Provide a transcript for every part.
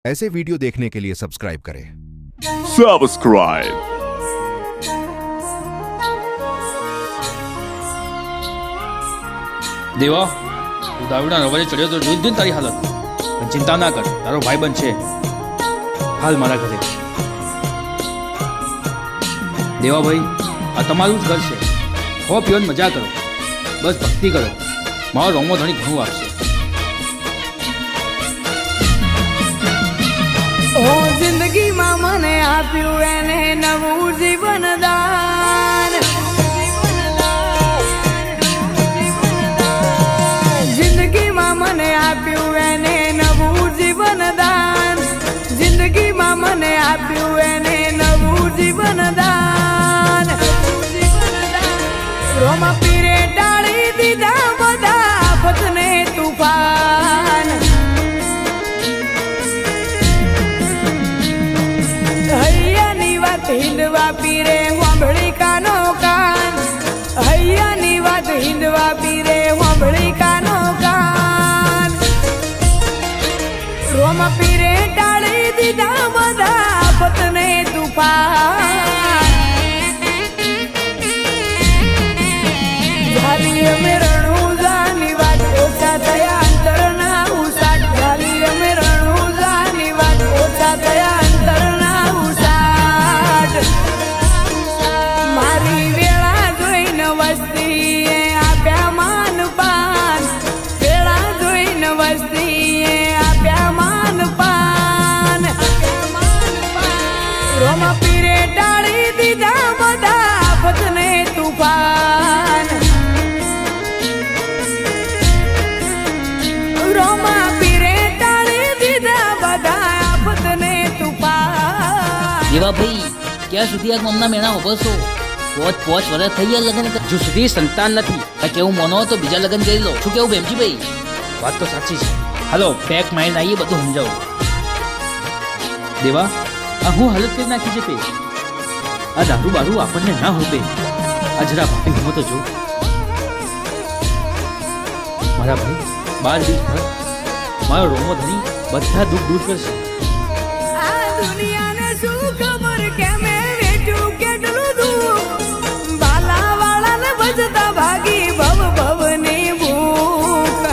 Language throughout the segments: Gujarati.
ऐसे वीडियो देखने के लिए सब्सक्राइब करें। Subscribe. देवा તું દારૂના રવાજે ચડ્યો તો જોઈ જ ને તારી હાલત. પણ ચિંતા ના કર, તારો ભાઈબંધ છે. હાલ મારા ઘરે. દેવાભાઈ, આ તમારું જ ઘર છે. હો પીઓન મજા કરો, બસ ભક્તિ કરો. મારો રોમો ધણી ઘણું આપશે. ઓ જિંદગીમાં મને આપ્યું એને નવું જીવન દાન. જિંદગીમાં મને આપ્યું એને નવું જીવન દાન. જિંદગીમાં મને આપ્યું એને નવું જીવન દાન. રોમા પીરે ટાળી દીધા બધા આફતને તુફાન. હૈયાની વાત હિંદવા પીરે વાંભળી કાનો કાન. હૈયાની વાત હિંદવા પીરે વાંભળી કાનો કાન. રોમ પીરે ટાળી દીધા બધા આફતને તુફાન. ઝાલી અમે રણુજાની વાત ઓછા થયા અંતરના ઉસાટ. ઝાલી અમે રણુજાની વાત ઓછા થયા અંતરના ઉસાટ. મારી વેળા જોઈને વસ્તીએ આપ્યા માન પાન. વેળા જોઈને વસ્તીએ આપ્યા માન પાન. રોમા પીરે ટાળી દીધા બધા આફતને તુફાન. રોમા પીરે ટાળી દીધા બધા આફતને તુફાન. દેવા ભાઈ, ક્યાં સુધી આ ગામના મેળા ઉભો છો? પોચ વર્ષ થઈ ગયા લગ્ન હજુ સુધી સંતાન નથી. કેવું મોનો તો બીજા લગ્ન કરી લો. શું કેવું ભેમજીભાઈ? વાત તો સાચી છે. હાલો પેક મારીને આવીએ, બધું સમજાવું. દેવા, આ હું હાલત કરી નાખી છે તે. આ દારૂ બારૂ આપણને ના હોતે. આ જરા ભાપી ગમો તો જો. મારા ભાઈ 12 દિવસ ભર મારો રોમો ધણી બધા દુઃખ દૂર કરશે. આ દુનિયાને શું ખબર કે મેં વેઠ્યું કેટલું દુઃખ. બાલા વાળાને ભજતા ભાગી ભવ ભવની ભૂખ.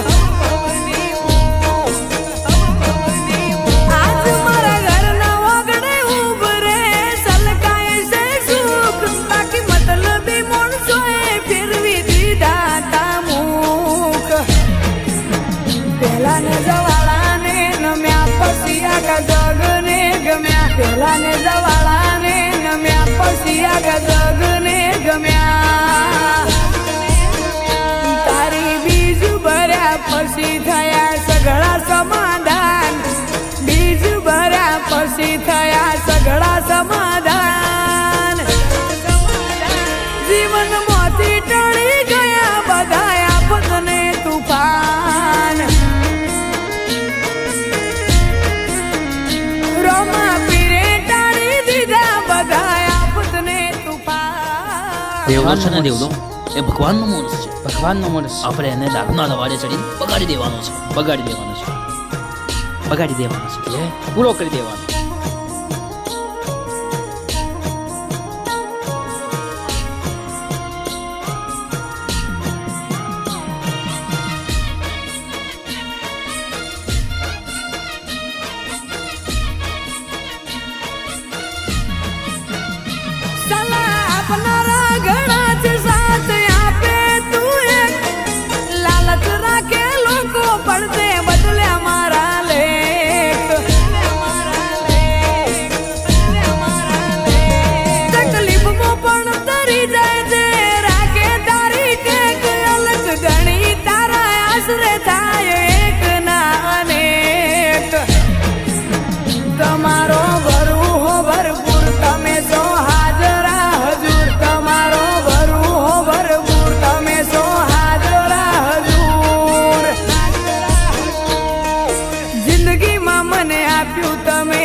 આજ મારા ઘરના વાગડે ઉભરે સલકાય છે સુખ. બાકી મતલબી માણસોએ ફેરવી દીધા તા મુખ. પહેલાને જવાળાને નમ્યા પછી આખા જગને ગમ્યા. પહેલાને જવાળાને નમ્યા પછી આખા જગને ગમ્યા. તારી બીજ ભર્યા પછી થયા સઘળા સમાધાન. બીજ ભર્યા પછી થયા સઘળા સમાધાન. જીવનમાંથી ટળી ગયા બધા આફતને તુફાન. રોમા પીરે ટાળી દીધા બધા આફતને તુફાન. દેવલો છે ને દેવલો, એ ભગવાનનો માણસ છે. ભગવાનનો માણસ આપણે એને દારૂના રવાડે ચડી બગાડી દેવાનો છે. બગાડી દેવાનો છે. બગાડી દેવાનો છે. પૂરો કરી દેવાનો. સલાહ આપનારા ઘણા છે, સાથ આપે તું એક. લાલચ રાખે લોકો પડતે બદલે મારા લેખ. તકલીફમાં પણ તરી જાય છે, રાખે તારી ટેક. અલગ ગણી તારા આશરે થાય એક ના અનેક. તમારો ભરું હો ભરપૂર તમે છો હાજરા હજૂર. તમારો ભરું હો ભરપૂર તમે છો હાજરા હજૂર. જિંદગીમાં મને આપ્યું તમે